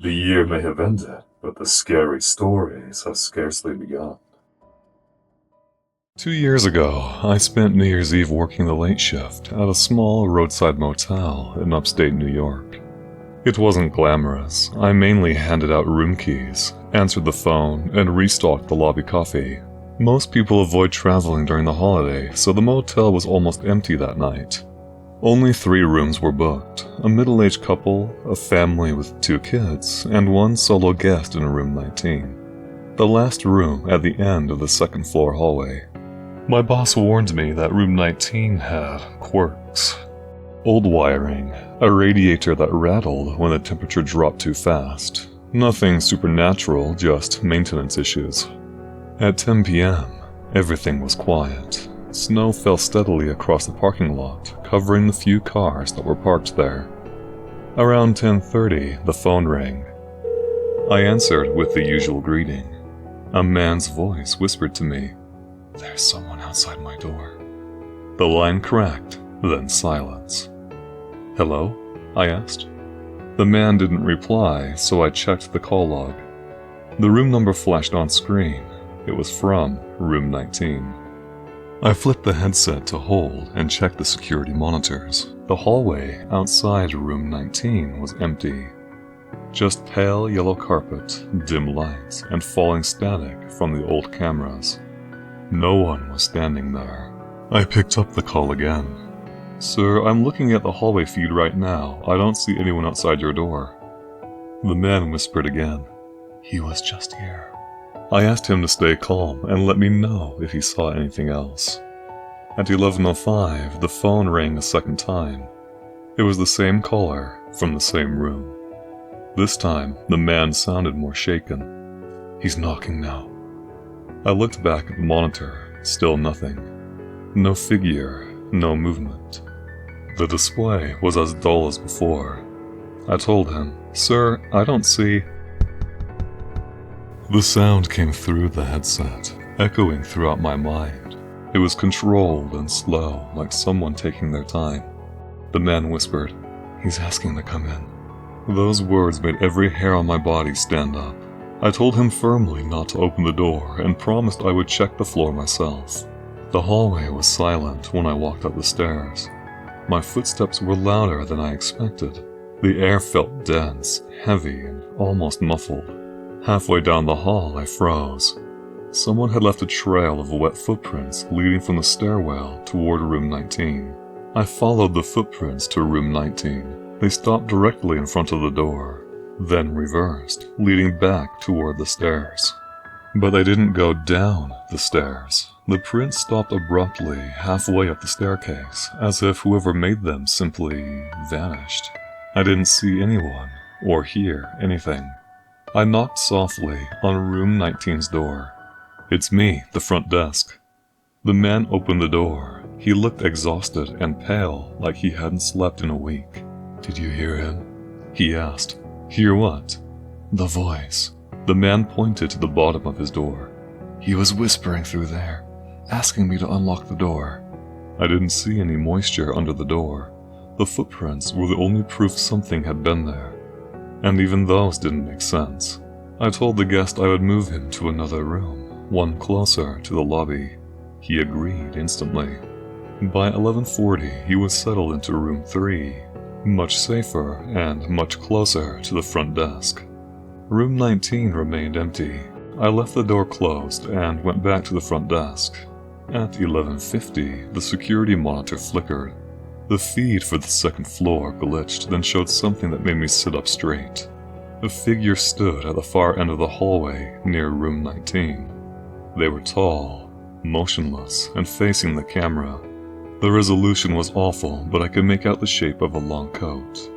The year may have ended, but the scary stories have scarcely begun. 2 years ago, I spent New Year's Eve working the late shift at a small roadside motel in upstate New York. It wasn't glamorous. I mainly handed out room keys, answered the phone, and restocked the lobby coffee. Most people avoid traveling during the holiday, so the motel was almost empty that night. Only 3 rooms were booked: a middle-aged couple, a family with 2 kids, and one solo guest in room 19. The last room at the end of the second floor hallway. My boss warned me that room 19 had quirks. Old wiring, a radiator that rattled when the temperature dropped too fast. Nothing supernatural, just maintenance issues. At 10 p.m., everything was quiet. Snow fell steadily across the parking lot, covering the few cars that were parked there. Around 10:30, the phone rang. I answered with the usual greeting. A man's voice whispered to me, "There's someone outside my door." The line cracked, then silence. "Hello?" I asked. The man didn't reply, so I checked the call log. The room number flashed on screen. It was from room 19. I flipped the headset to hold and checked the security monitors. The hallway outside room 19 was empty. Just pale yellow carpet, dim lights, and falling static from the old cameras. No one was standing there. I picked up the call again. "Sir, I'm looking at the hallway feed right now. I don't see anyone outside your door." The man whispered again. "He was just here." I asked him to stay calm and let me know if he saw anything else. At 11:05, the phone rang a second time. It was the same caller from the same room. This time, the man sounded more shaken. "He's knocking now." I looked back at the monitor, still nothing. No figure, no movement. The display was as dull as before. I told him, "Sir, I don't see..." The sound came through the headset, echoing throughout my mind. It was controlled and slow, like someone taking their time. The man whispered, "He's asking to come in." Those words made every hair on my body stand up. I told him firmly not to open the door and promised I would check the floor myself. The hallway was silent when I walked up the stairs. My footsteps were louder than I expected. The air felt dense, heavy, and almost muffled. Halfway down the hall, I froze. Someone had left a trail of wet footprints leading from the stairwell toward room 19. I followed the footprints to room 19. They stopped directly in front of the door, then reversed, leading back toward the stairs. But they didn't go down the stairs. The prints stopped abruptly halfway up the staircase, as if whoever made them simply vanished. I didn't see anyone or hear anything. I knocked softly on room 19's door. "It's me, the front desk." The man opened the door. He looked exhausted and pale, like he hadn't slept in a week. "Did you hear him?" he asked. "Hear what?" "The voice." The man pointed to the bottom of his door. "He was whispering through there, asking me to unlock the door." I didn't see any moisture under the door. The footprints were the only proof something had been there. And even those didn't make sense. I told the guest I would move him to another room, one closer to the lobby. He agreed instantly. By 11:40, he was settled into room 3, much safer and much closer to the front desk. Room 19 remained empty. I left the door closed and went back to the front desk. At 11:50, the security monitor flickered. The feed for the second floor glitched, then showed something that made me sit up straight. A figure stood at the far end of the hallway near room 19. They were tall, motionless, and facing the camera. The resolution was awful, but I could make out the shape of a long coat.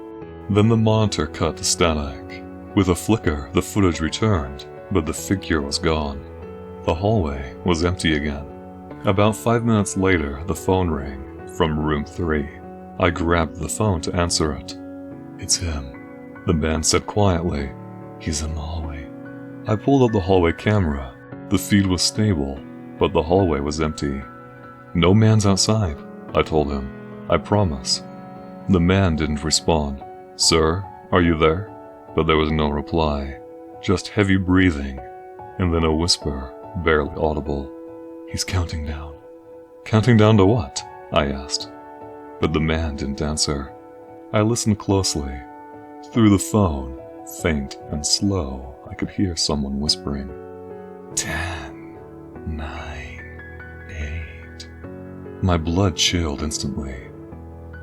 Then the monitor cut to static. With a flicker, the footage returned, but the figure was gone. The hallway was empty again. About 5 minutes later, the phone rang from room 3. I grabbed the phone to answer it. "It's him," the man said quietly. "He's in the hallway." I pulled up the hallway camera. The feed was stable, but the hallway was empty. "No man's outside," I told him. "I promise." The man didn't respond. "Sir, are you there?" but there was no reply, just heavy breathing, and then a whisper, barely audible. "He's counting down." "Counting down to what?" I asked. But the man didn't answer. I listened closely. Through the phone, faint and slow, I could hear someone whispering, 10, 9, 8. My blood chilled instantly.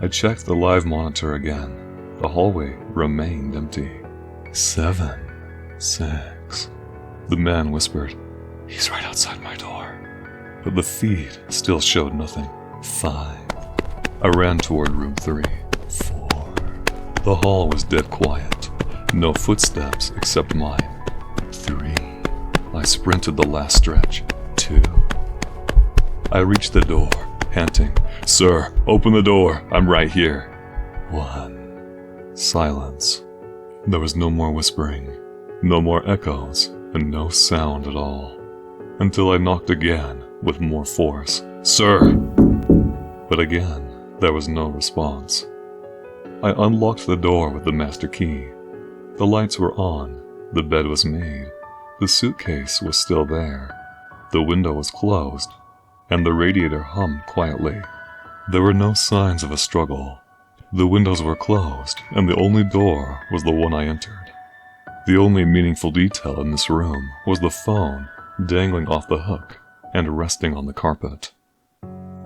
I checked the live monitor again. The hallway remained empty. 7, 6. The man whispered, "He's right outside my door." But the feed still showed nothing. 5. I ran toward room 3. 4. The hall was dead quiet. No footsteps except mine. 3. I sprinted the last stretch. 2. I reached the door, panting, "Sir, open the door, I'm right here." 1. Silence. There was no more whispering, no more echoes, and no sound at all. Until I knocked again, with more force. "Sir!" But again, there was no response. I unlocked the door with the master key. The lights were on, the bed was made, the suitcase was still there, the window was closed, and the radiator hummed quietly. There were no signs of a struggle. The windows were closed, and the only door was the one I entered. The only meaningful detail in this room was the phone dangling off the hook and resting on the carpet.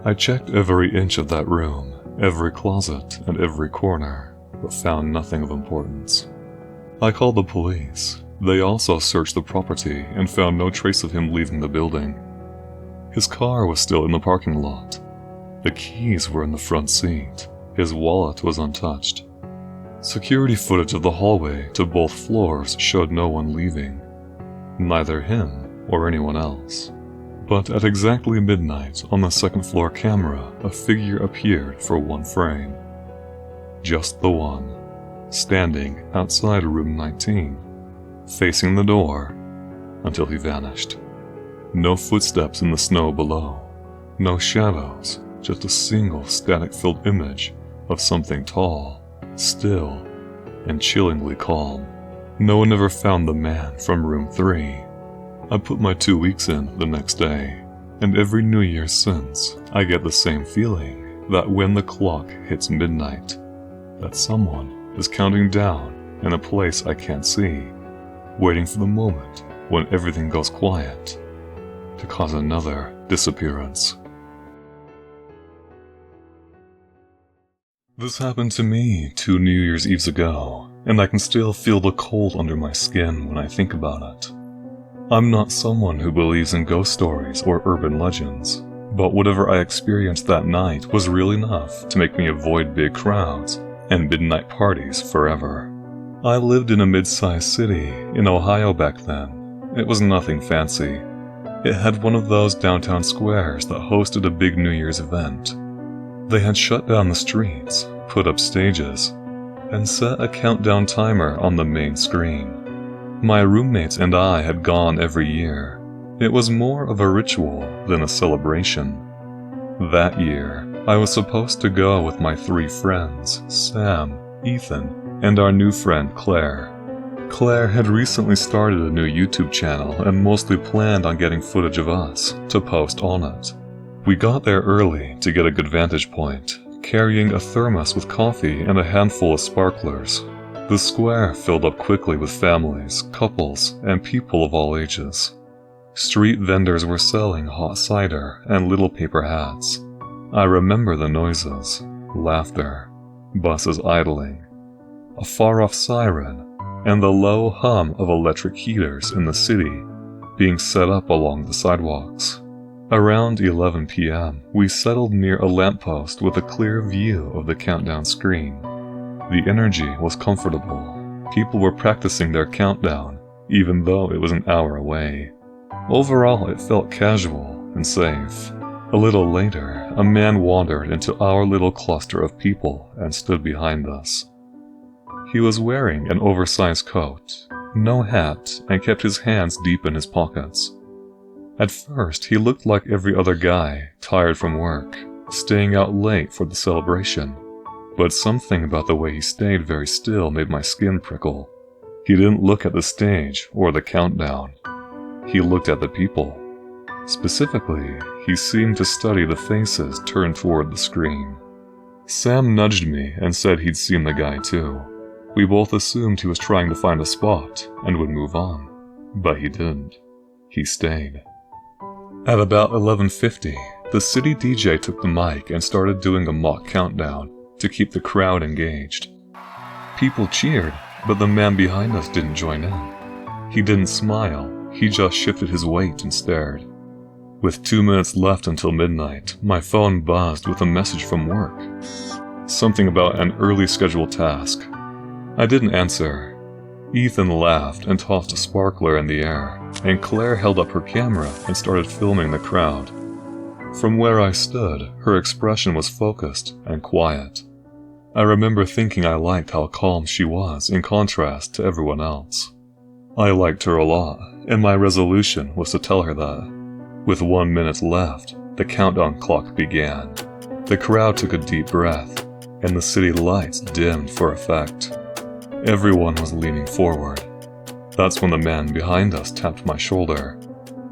I checked every inch of that room, every closet and every corner, but found nothing of importance. I called the police. They also searched the property and found no trace of him leaving the building. His car was still in the parking lot. The keys were in the front seat. His wallet was untouched. Security footage of the hallway to both floors showed no one leaving. Neither him or anyone else. But at exactly midnight on the second floor camera, a figure appeared for one frame. Just the one, standing outside room 19, facing the door, until he vanished. No footsteps in the snow below, no shadows, just a single static-filled image of something tall, still, and chillingly calm. No one ever found the man from room 3. I put my 2 weeks in the next day, and every New Year's since, I get the same feeling that when the clock hits midnight, that someone is counting down in a place I can't see, waiting for the moment when everything goes quiet, to cause another disappearance. This happened to me 2 New Year's Eves ago, and I can still feel the cold under my skin when I think about it. I'm not someone who believes in ghost stories or urban legends, but whatever I experienced that night was real enough to make me avoid big crowds and midnight parties forever. I lived in a mid-sized city in Ohio back then. It was nothing fancy. It had one of those downtown squares that hosted a big New Year's event. They had shut down the streets, put up stages, and set a countdown timer on the main screen. My roommates and I had gone every year. It was more of a ritual than a celebration. That year, I was supposed to go with my 3 friends, Sam, Ethan, and our new friend Claire. Claire had recently started a new YouTube channel and mostly planned on getting footage of us to post on it. We got there early to get a good vantage point, carrying a thermos with coffee and a handful of sparklers. The square filled up quickly with families, couples, and people of all ages. Street vendors were selling hot cider and little paper hats. I remember the noises, laughter, buses idling, a far-off siren, and the low hum of electric heaters in the city being set up along the sidewalks. Around 11 p.m., we settled near a lamppost with a clear view of the countdown screen. The energy was comfortable. People were practicing their countdown, even though it was an hour away. Overall, it felt casual and safe. A little later, a man wandered into our little cluster of people and stood behind us. He was wearing an oversized coat, no hat, and kept his hands deep in his pockets. At first, he looked like every other guy, tired from work, staying out late for the celebration. But something about the way he stayed very still made my skin prickle. He didn't look at the stage or the countdown. He looked at the people. Specifically, he seemed to study the faces turned toward the screen. Sam nudged me and said he'd seen the guy too. We both assumed he was trying to find a spot and would move on, but he didn't. He stayed. At about 11:50, the city DJ took the mic and started doing a mock countdown to keep the crowd engaged. People cheered, but the man behind us didn't join in. He didn't smile, he just shifted his weight and stared. With 2 minutes left until midnight, my phone buzzed with a message from work. Something about an early scheduled task. I didn't answer. Ethan laughed and tossed a sparkler in the air, and Claire held up her camera and started filming the crowd. From where I stood, her expression was focused and quiet. I remember thinking I liked how calm she was in contrast to everyone else. I liked her a lot, and my resolution was to tell her that. With 1 minute left, the countdown clock began. The crowd took a deep breath, and the city lights dimmed for effect. Everyone was leaning forward. That's when the man behind us tapped my shoulder.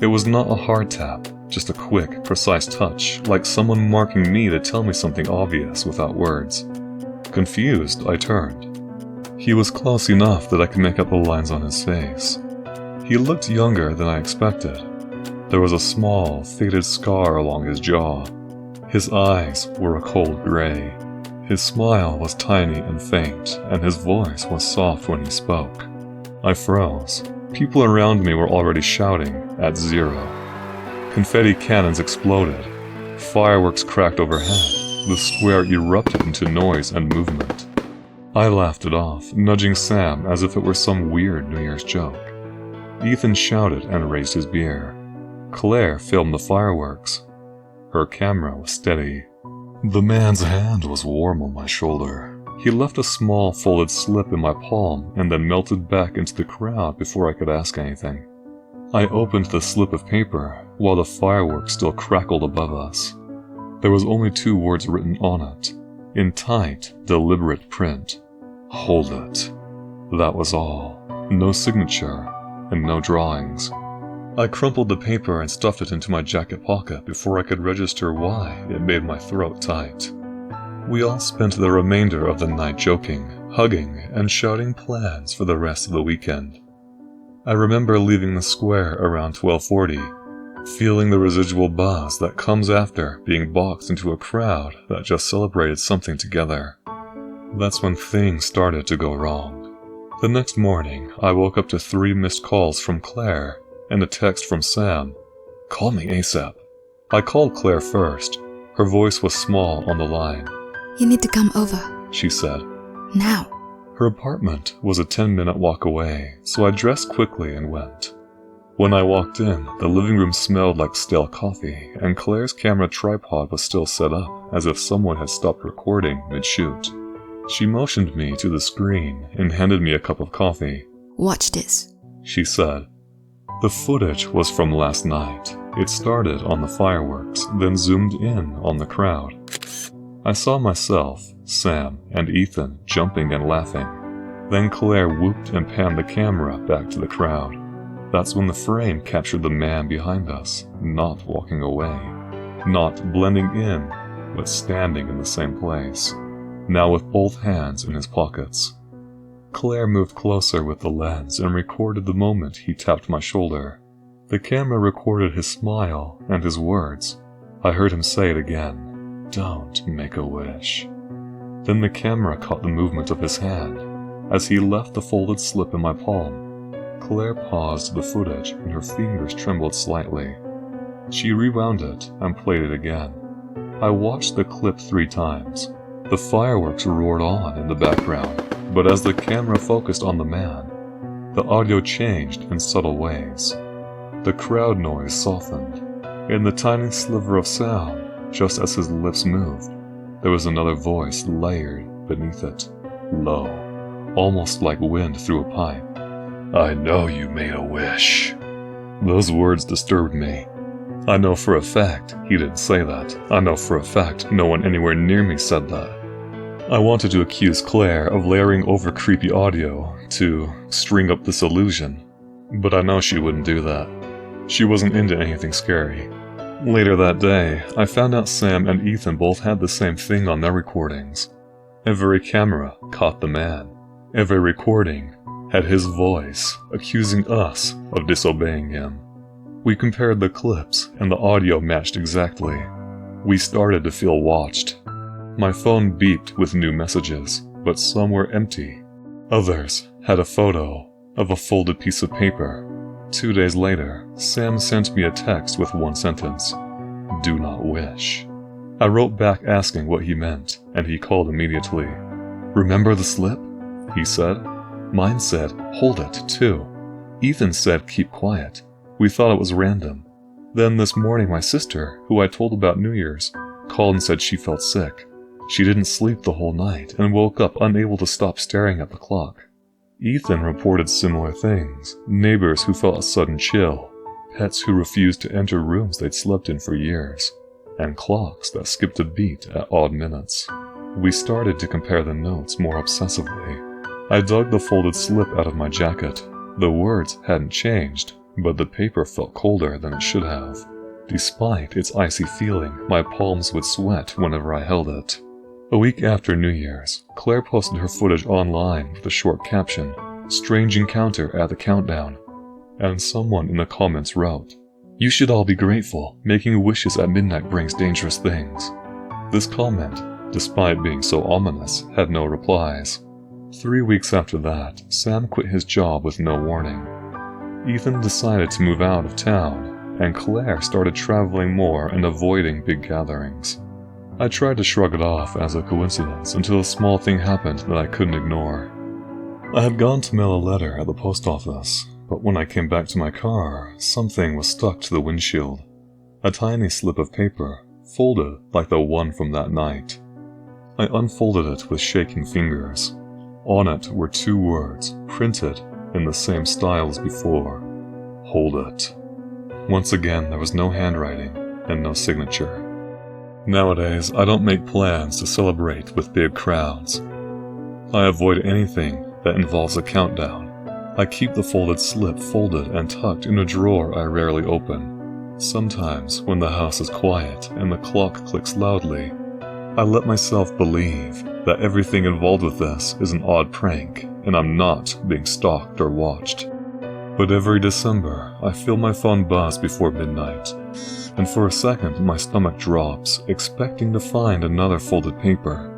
It was not a hard tap, just a quick, precise touch, like someone marking me to tell me something obvious without words. Confused, I turned. He was close enough that I could make out the lines on his face. He looked younger than I expected. There was a small, faded scar along his jaw. His eyes were a cold gray. His smile was tiny and faint, and his voice was soft when he spoke. I froze. People around me were already shouting at 0. Confetti cannons exploded. Fireworks cracked overhead. The square erupted into noise and movement. I laughed it off, nudging Sam as if it were some weird New Year's joke. Ethan shouted and raised his beer. Claire filmed the fireworks. Her camera was steady. The man's hand was warm on my shoulder. He left a small folded slip in my palm and then melted back into the crowd before I could ask anything. I opened the slip of paper while the fireworks still crackled above us. There was only 2 words written on it, in tight, deliberate print. Hold it. That was all. No signature, and no drawings. I crumpled the paper and stuffed it into my jacket pocket before I could register why it made my throat tight. We all spent the remainder of the night joking, hugging, and shouting plans for the rest of the weekend. I remember leaving the square around 12:40, feeling the residual buzz that comes after being boxed into a crowd that just celebrated something together. That's when things started to go wrong. The next morning, I woke up to 3 missed calls from Claire and a text from Sam. Call me ASAP. I called Claire first. Her voice was small on the line. You need to come over. She said. Now. Her apartment was a 10-minute walk away, so I dressed quickly and went. When I walked in, the living room smelled like stale coffee, and Claire's camera tripod was still set up, as if someone had stopped recording mid-shoot. She motioned me to the screen and handed me a cup of coffee. Watch this, she said. The footage was from last night. It started on the fireworks, then zoomed in on the crowd. I saw myself, Sam, and Ethan jumping and laughing. Then Claire whooped and panned the camera back to the crowd. That's when the frame captured the man behind us, not walking away, not blending in, but standing in the same place, now with both hands in his pockets. Claire moved closer with the lens and recorded the moment he tapped my shoulder. The camera recorded his smile and his words. I heard him say it again, "Don't make a wish." Then the camera caught the movement of his hand. As he left the folded slip in my palm, Claire paused the footage and her fingers trembled slightly. She rewound it and played it again. I watched the clip 3 times. The fireworks roared on in the background, but as the camera focused on the man, the audio changed in subtle ways. The crowd noise softened. In the tiny sliver of sound, just as his lips moved, there was another voice layered beneath it, low, almost like wind through a pipe. "I know you made a wish." Those words disturbed me. I know for a fact he didn't say that. I know for a fact no one anywhere near me said that. I wanted to accuse Claire of layering over creepy audio to string up this illusion, but I know she wouldn't do that. She wasn't into anything scary. Later that day, I found out Sam and Ethan both had the same thing on their recordings. Every camera caught the man. Every recording had his voice accusing us of disobeying him. We compared the clips and the audio matched exactly. We started to feel watched. My phone beeped with new messages, but some were empty. Others had a photo of a folded piece of paper. 2 days later, Sam sent me a text with one sentence: "Do not wish." I wrote back asking what he meant, and he called immediately. "Remember the slip?" he said. Mine said, "Hold it," too. Ethan said, "Keep quiet." We thought it was random. Then this morning my sister, who I told about New Year's, called and said she felt sick. She didn't sleep the whole night and woke up unable to stop staring at the clock. Ethan reported similar things: neighbors who felt a sudden chill, pets who refused to enter rooms they'd slept in for years, and clocks that skipped a beat at odd minutes. We started to compare the notes more obsessively. I dug the folded slip out of my jacket. The words hadn't changed, but the paper felt colder than it should have. Despite its icy feeling, my palms would sweat whenever I held it. A week after New Year's, Claire posted her footage online with a short caption, "Strange encounter at the countdown," and someone in the comments wrote, "You should all be grateful. Making wishes at midnight brings dangerous things." This comment, despite being so ominous, had no replies. 3 weeks after that, Sam quit his job with no warning. Ethan decided to move out of town, and Claire started traveling more and avoiding big gatherings. I tried to shrug it off as a coincidence until a small thing happened that I couldn't ignore. I had gone to mail a letter at the post office, but when I came back to my car, something was stuck to the windshield. A tiny slip of paper, folded like the one from that night. I unfolded it with shaking fingers. On it were 2 words, printed in the same style as before: "Hold it." Once again, there was no handwriting and no signature. Nowadays, I don't make plans to celebrate with big crowds. I avoid anything that involves a countdown. I keep the folded slip folded and tucked in a drawer I rarely open. Sometimes, when the house is quiet and the clock clicks loudly, I let myself believe that everything involved with this is an odd prank and I'm not being stalked or watched. But every December, I feel my phone buzz before midnight, and for a second my stomach drops, expecting to find another folded paper.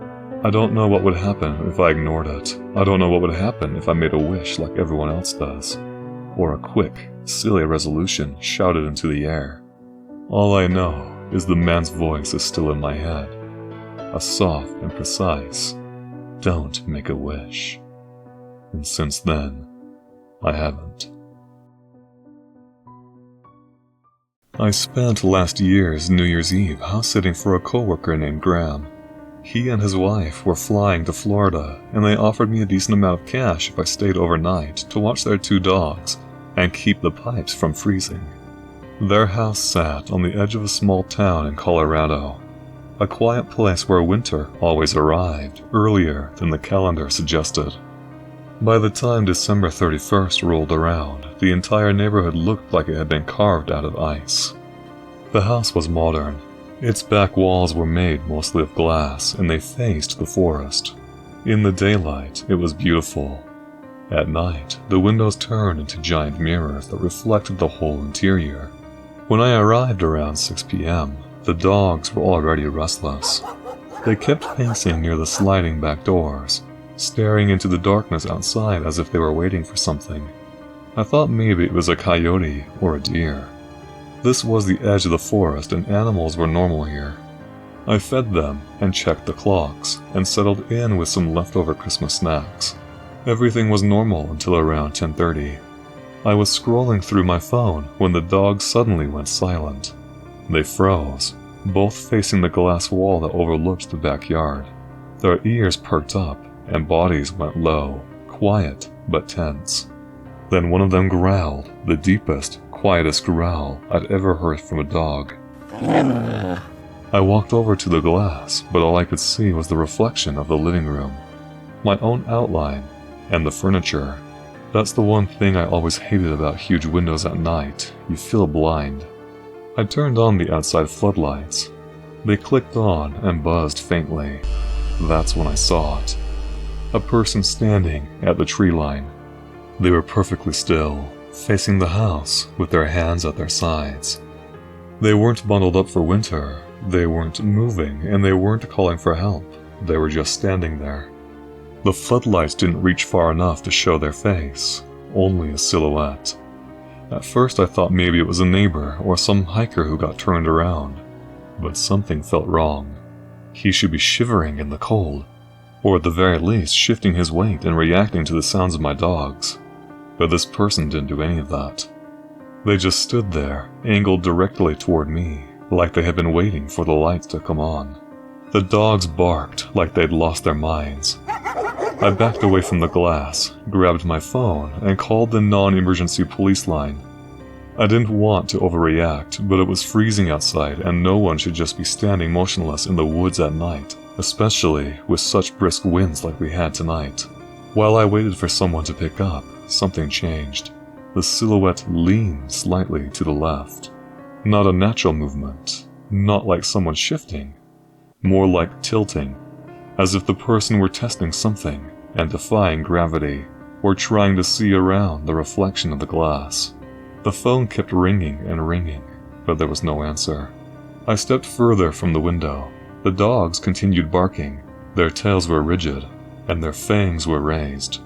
I don't know what would happen if I ignored it. I don't know what would happen if I made a wish like everyone else does, or a quick, silly resolution shouted into the air. All I know is the man's voice is still in my head, a soft and precise, "Don't make a wish." And since then, I haven't. I spent last year's New Year's Eve house-sitting for a coworker named Graham. He and his wife were flying to Florida, and they offered me a decent amount of cash if I stayed overnight to watch their 2 dogs and keep the pipes from freezing. Their house sat on the edge of a small town in Colorado, a quiet place where winter always arrived earlier than the calendar suggested. By the time December 31st rolled around, the entire neighborhood looked like it had been carved out of ice. The house was modern. Its back walls were made mostly of glass, and they faced the forest. In the daylight, it was beautiful. At night, the windows turned into giant mirrors that reflected the whole interior. When I arrived around 6 p.m., the dogs were already restless. They kept pacing near the sliding back doors, staring into the darkness outside as if they were waiting for something. I thought maybe it was a coyote or a deer. This was the edge of the forest and animals were normal here. I fed them and checked the clocks and settled in with some leftover Christmas snacks. Everything was normal until around 10:30. I was scrolling through my phone when the dogs suddenly went silent. They froze, both facing the glass wall that overlooked the backyard. Their ears perked up and bodies went low, quiet but tense. Then one of them growled, the deepest, quietest growl I'd ever heard from a dog. I walked over to the glass, but all I could see was the reflection of the living room, my own outline, and the furniture. That's the one thing I always hated about huge windows at night. You feel blind. I turned on the outside floodlights. They clicked on and buzzed faintly. That's when I saw it. A person standing at the tree line. They were perfectly still, facing the house with their hands at their sides. They weren't bundled up for winter. They weren't moving, and they weren't calling for help. They were just standing there. The floodlights didn't reach far enough to show their face, only a silhouette. At first I thought maybe it was a neighbor or some hiker who got turned around, but something felt wrong. He should be shivering in the cold, or at the very least shifting his weight and reacting to the sounds of my dogs. But this person didn't do any of that. They just stood there, angled directly toward me, like they had been waiting for the lights to come on. The dogs barked like they'd lost their minds. I backed away from the glass, grabbed my phone, and called the non-emergency police line. I didn't want to overreact, but it was freezing outside and no one should just be standing motionless in the woods at night, especially with such brisk winds like we had tonight. While I waited for someone to pick up, something changed. The silhouette leaned slightly to the left. Not a natural movement, not like someone shifting, more like tilting, as if the person were testing something and defying gravity, or trying to see around the reflection of the glass. The phone kept ringing and ringing, but there was no answer. I stepped further from the window. The dogs continued barking. Their tails were rigid, and their fangs were raised.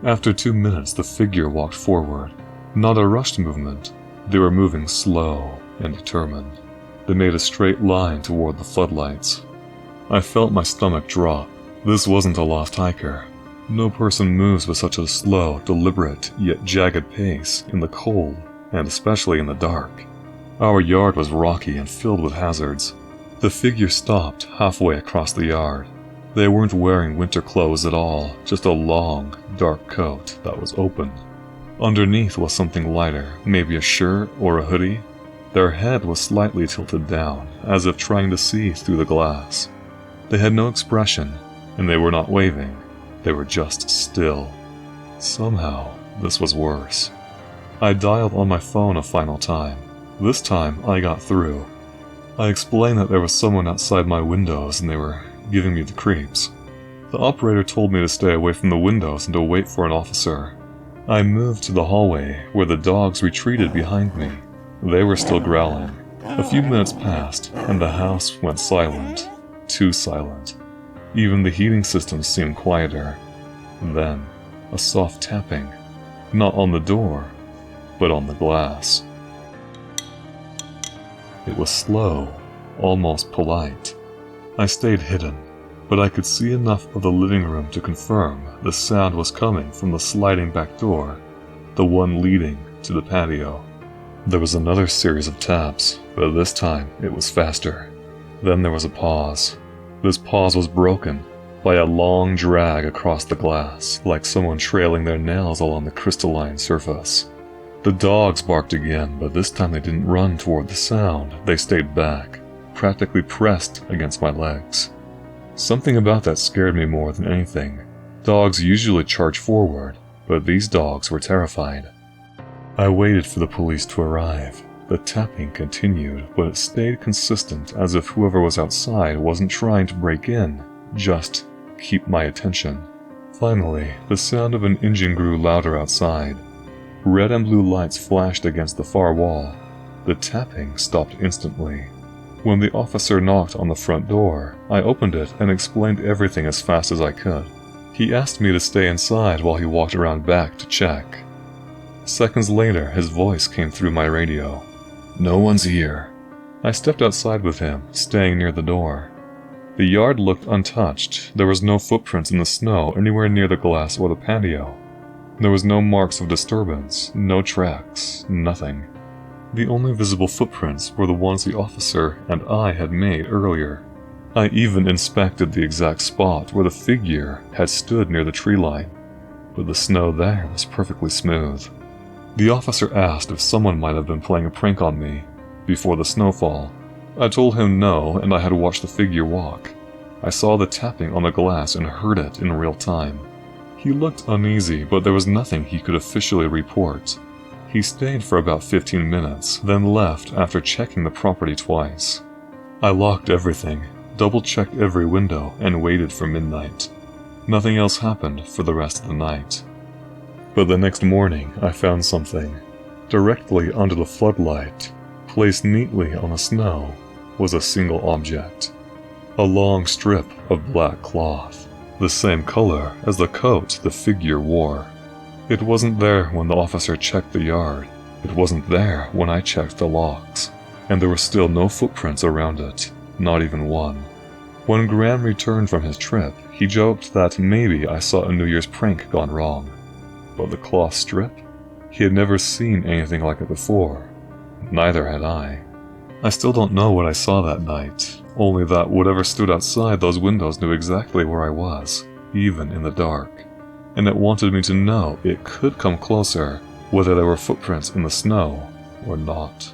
After 2 minutes, the figure walked forward. Not a rushed movement. They were moving slow and determined. They made a straight line toward the floodlights. I felt my stomach drop. This wasn't a lost hiker. No person moves with such a slow, deliberate, yet jagged pace in the cold, and especially in the dark. Our yard was rocky and filled with hazards. The figure stopped halfway across the yard. They weren't wearing winter clothes at all, just a long, dark coat that was open. Underneath was something lighter, maybe a shirt or a hoodie. Their head was slightly tilted down, as if trying to see through the glass. They had no expression, and they were not waving. They were just still. Somehow, this was worse. I dialed on my phone a final time. This time, I got through. I explained that there was someone outside my windows and they were giving me the creeps. The operator told me to stay away from the windows and to wait for an officer. I moved to the hallway, where the dogs retreated behind me. They were still growling. A few minutes passed, and the house went silent. Too silent. Even the heating system seemed quieter. Then, a soft tapping. Not on the door, but on the glass. It was slow, almost polite. I stayed hidden, but I could see enough of the living room to confirm the sound was coming from the sliding back door, the one leading to the patio. There was another series of taps, but this time it was faster. Then there was a pause. This pause was broken by a long drag across the glass, like someone trailing their nails along the crystalline surface. The dogs barked again, but this time they didn't run toward the sound. They stayed back, practically pressed against my legs. Something about that scared me more than anything. Dogs usually charge forward, but these dogs were terrified. I waited for the police to arrive. The tapping continued, but it stayed consistent, as if whoever was outside wasn't trying to break in, just keep my attention. Finally, the sound of an engine grew louder outside. Red and blue lights flashed against the far wall. The tapping stopped instantly. When the officer knocked on the front door, I opened it and explained everything as fast as I could. He asked me to stay inside while he walked around back to check. Seconds later, his voice came through my radio. "No one's here." I stepped outside with him, staying near the door. The yard looked untouched. There was no footprints in the snow anywhere near the glass or the patio. There was no marks of disturbance, no tracks, nothing. The only visible footprints were the ones the officer and I had made earlier. I even inspected the exact spot where the figure had stood near the tree line, but the snow there was perfectly smooth. The officer asked if someone might have been playing a prank on me before the snowfall, I told him no, and I had watched the figure walk. I saw the tapping on the glass and heard it in real time. He looked uneasy, but there was nothing he could officially report. He stayed for about 15 minutes, then left after checking the property twice. I locked everything, double-checked every window, and waited for midnight. Nothing else happened for the rest of the night. But the next morning, I found something. Directly under the floodlight, placed neatly on the snow, was a single object. A long strip of black cloth, the same color as the coat the figure wore. It wasn't there when the officer checked the yard. It wasn't there when I checked the locks. And there were still no footprints around it, not even one. When Graham returned from his trip, he joked that maybe I saw a New Year's prank gone wrong. But the cloth strip? He had never seen anything like it before. Neither had I. I still don't know what I saw that night, only that whatever stood outside those windows knew exactly where I was, even in the dark. And it wanted me to know it could come closer, whether there were footprints in the snow or not.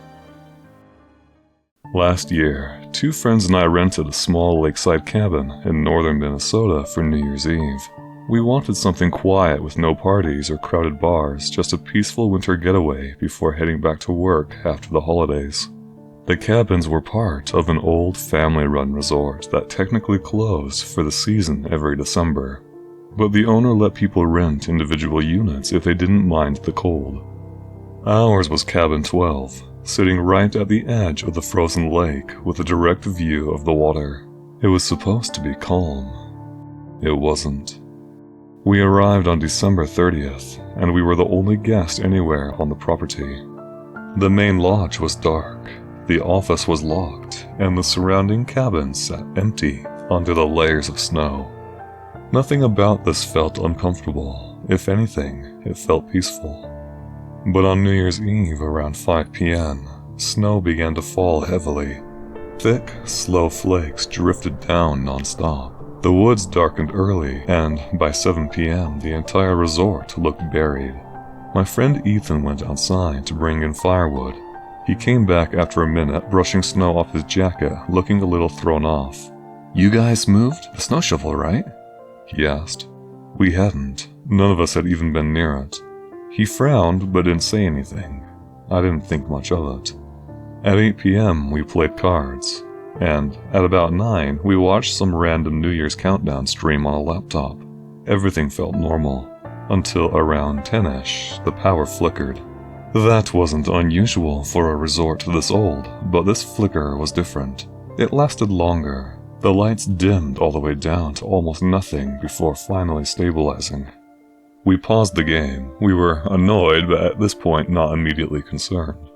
Last year, 2 friends and I rented a small lakeside cabin in northern Minnesota for New Year's Eve. We wanted something quiet with no parties or crowded bars, just a peaceful winter getaway before heading back to work after the holidays. The cabins were part of an old family-run resort that technically closed for the season every December. But the owner let people rent individual units if they didn't mind the cold. Ours was cabin 12, sitting right at the edge of the frozen lake with a direct view of the water. It was supposed to be calm. It wasn't. We arrived on December 30th, and we were the only guest anywhere on the property. The main lodge was dark, the office was locked, and the surrounding cabins sat empty under the layers of snow. Nothing about this felt uncomfortable. If anything, it felt peaceful. But on New Year's Eve around 5 p.m., snow began to fall heavily. Thick, slow flakes drifted down non-stop. The woods darkened early, and by 7 p.m. the entire resort looked buried. My friend Ethan went outside to bring in firewood. He came back after a minute, brushing snow off his jacket, looking a little thrown off. "You guys moved the snow shovel, right?" he asked. We hadn't. None of us had even been near it. He frowned, but didn't say anything. I didn't think much of it. At 8 p.m. we played cards. And at about 9, we watched some random New Year's countdown stream on a laptop. Everything felt normal, until around 10ish, the power flickered. That wasn't unusual for a resort this old, but this flicker was different. It lasted longer. The lights dimmed all the way down to almost nothing before finally stabilizing. We paused the game. We were annoyed, but at this point not immediately concerned.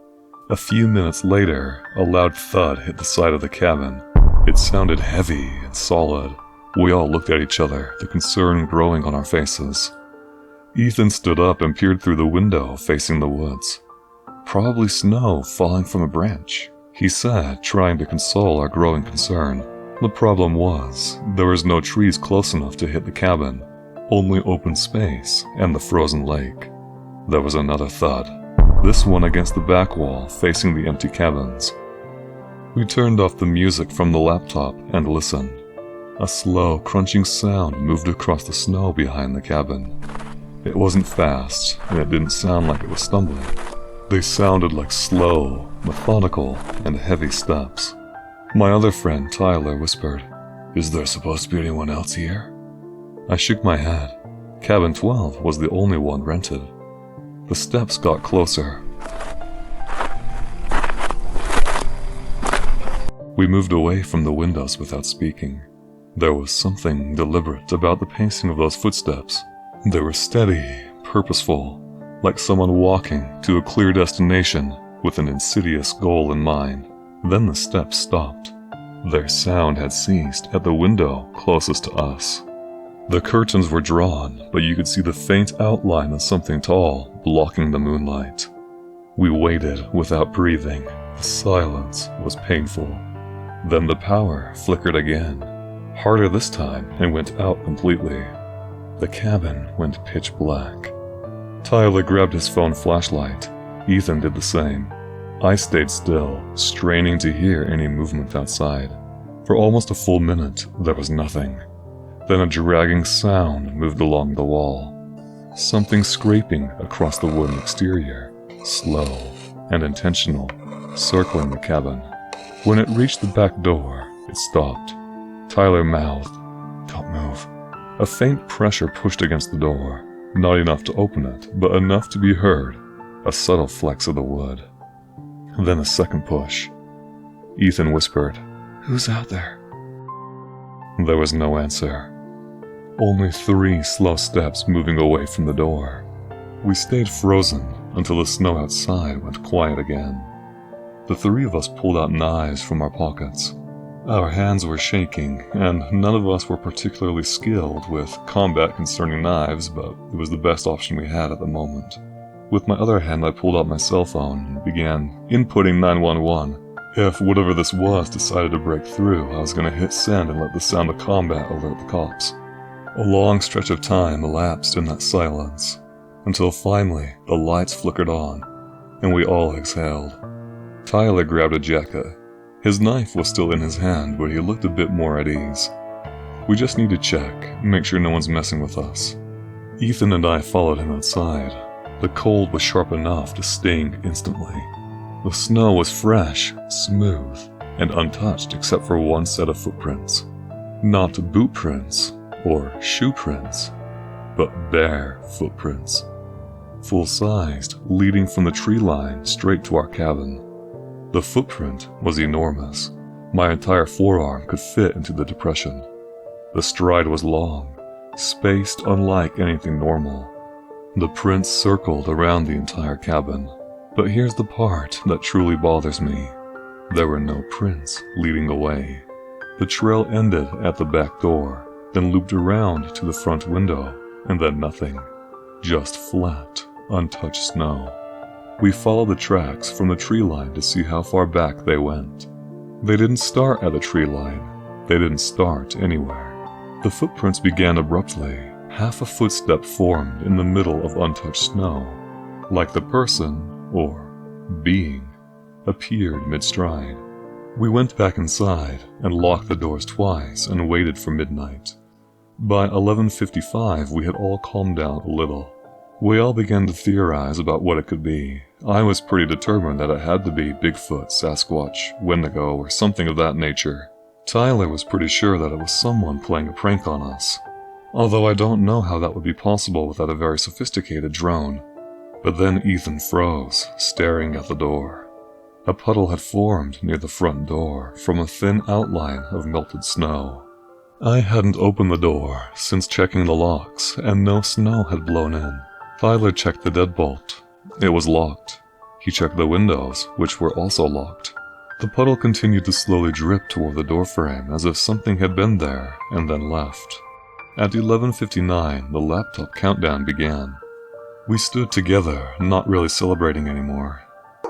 A few minutes later, a loud thud hit the side of the cabin. It sounded heavy and solid. We all looked at each other, the concern growing on our faces. Ethan stood up and peered through the window facing the woods. "Probably snow falling from a branch," he said, trying to console our growing concern. The problem was, there was no trees close enough to hit the cabin, only open space and the frozen lake. There was another thud. This one against the back wall facing the empty cabins. We turned off the music from the laptop and listened. A slow, crunching sound moved across the snow behind the cabin. It wasn't fast, and it didn't sound like it was stumbling. They sounded like slow, methodical, and heavy steps. My other friend, Tyler, whispered, "Is there supposed to be anyone else here?" I shook my head. Cabin 12 was the only one rented. The steps got closer. We moved away from the windows without speaking. There was something deliberate about the pacing of those footsteps. They were steady, purposeful, like someone walking to a clear destination with an insidious goal in mind. Then the steps stopped. Their sound had ceased at the window closest to us. The curtains were drawn, but you could see the faint outline of something tall blocking the moonlight. We waited without breathing. The silence was painful. Then the power flickered again, harder this time, and went out completely. The cabin went pitch black. Tyler grabbed his phone flashlight. Ethan did the same. I stayed still, straining to hear any movement outside. For almost a full minute, there was nothing. Then a dragging sound moved along the wall. Something scraping across the wooden exterior, slow and intentional, circling the cabin. When it reached the back door, it stopped. Tyler mouthed, "Don't move." A faint pressure pushed against the door, not enough to open it, but enough to be heard, a subtle flex of the wood. Then a second push. Ethan whispered, "Who's out there?" There was no answer. Only 3 slow steps moving away from the door. We stayed frozen until the snow outside went quiet again. The 3 of us pulled out knives from our pockets. Our hands were shaking, and none of us were particularly skilled with combat concerning knives, but it was the best option we had at the moment. With my other hand, I pulled out my cell phone and began inputting 911. If whatever this was decided to break through, I was going to hit send and let the sound of combat alert the cops. A long stretch of time elapsed in that silence, until finally the lights flickered on, and we all exhaled. Tyler grabbed a jacket. His knife was still in his hand, but he looked a bit more at ease. We just need to check, make sure no one's messing with us. Ethan and I followed him outside. The cold was sharp enough to sting instantly. The snow was fresh, smooth, and untouched except for one set of footprints. Not boot prints or shoe prints, but bare footprints. Full-sized, leading from the tree line straight to our cabin. The footprint was enormous. My entire forearm could fit into the depression. The stride was long, spaced unlike anything normal. The prints circled around the entire cabin. But here's the part that truly bothers me. There were no prints leading away. The trail ended at the back door, then looped around to the front window, and then nothing. Just flat, untouched snow. We followed the tracks from the tree line to see how far back they went. They didn't start at the tree line. They didn't start anywhere. The footprints began abruptly. Half a footstep formed in the middle of untouched snow, like the person, or being, appeared mid-stride. We went back inside and locked the doors twice and waited for midnight. By 11:55, we had all calmed down a little. We all began to theorize about what it could be. I was pretty determined that it had to be Bigfoot, Sasquatch, Wendigo, or something of that nature. Tyler was pretty sure that it was someone playing a prank on us, although I don't know how that would be possible without a very sophisticated drone. But then Ethan froze, staring at the door. A puddle had formed near the front door from a thin outline of melted snow. I hadn't opened the door since checking the locks, and no snow had blown in. Tyler checked the deadbolt. It was locked. He checked the windows, which were also locked. The puddle continued to slowly drip toward the doorframe as if something had been there and then left. At 11:59, the laptop countdown began. We stood together, not really celebrating anymore.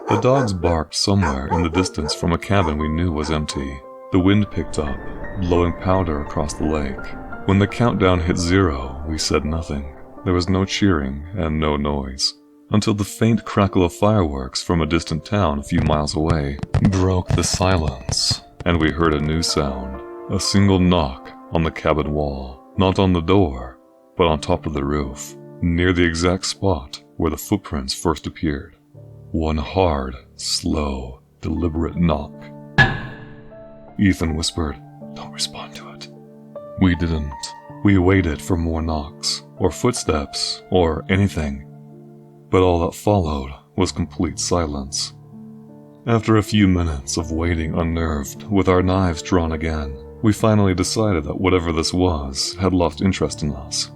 The dogs barked somewhere in the distance from a cabin we knew was empty. The wind picked up, blowing powder across the lake. When the countdown hit 0, we said nothing. There was no cheering and no noise, until the faint crackle of fireworks from a distant town a few miles away broke the silence, and we heard a new sound. A single knock on the cabin wall, not on the door, but on top of the roof, near the exact spot where the footprints first appeared. One hard, slow, deliberate knock. Ethan whispered, "Don't respond to it." We didn't. We waited for more knocks, or footsteps, or anything. But all that followed was complete silence. After a few minutes of waiting unnerved, with our knives drawn again, we finally decided that whatever this was had lost interest in us.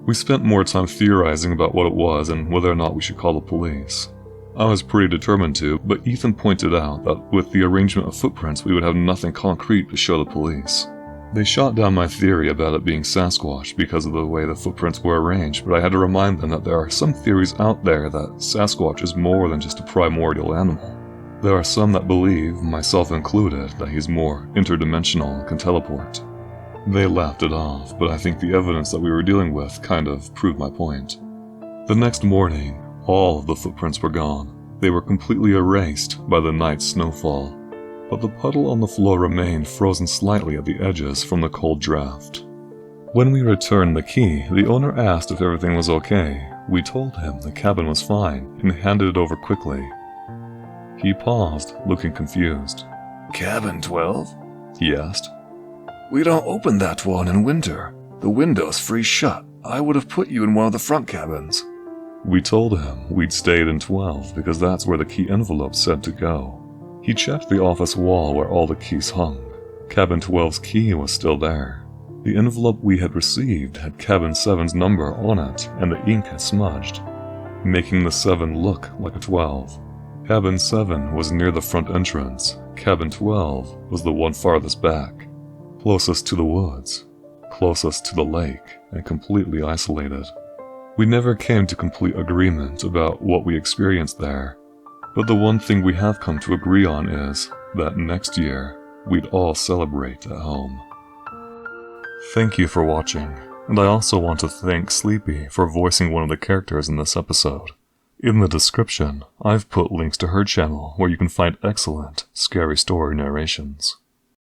We spent more time theorizing about what it was and whether or not we should call the police. I was pretty determined to, but Ethan pointed out that with the arrangement of footprints we would have nothing concrete to show the police. They shot down my theory about it being Sasquatch because of the way the footprints were arranged, but I had to remind them that there are some theories out there that Sasquatch is more than just a primordial animal. There are some that believe, myself included, that he's more interdimensional and can teleport. They laughed it off, but I think the evidence that we were dealing with kind of proved my point. The next morning, all of the footprints were gone. they were completely erased by the night's snowfall, but the puddle on the floor remained frozen slightly at the edges from the cold draft. When we returned the key, the owner asked if everything was okay. We told him the cabin was fine and handed it over quickly. He paused, looking confused. Cabin 12? He asked. We don't open that one in winter. The window's freeze shut. I would have put you in one of the front cabins. We told him we'd stayed in 12 because that's where the key envelope said to go. He checked the office wall where all the keys hung. Cabin 12's key was still there. The envelope we had received had Cabin 7's number on it, and the ink had smudged, making the 7 look like a 12. Cabin 7 was near the front entrance. Cabin 12 was the one farthest back, closest to the woods, closest to the lake, and completely isolated. We never came to complete agreement about what we experienced there, but the one thing we have come to agree on is that next year, we'd all celebrate at home. Thank you for watching, and I also want to thank Sleepy for voicing one of the characters in this episode. In the description, I've put links to her channel where you can find excellent, scary story narrations.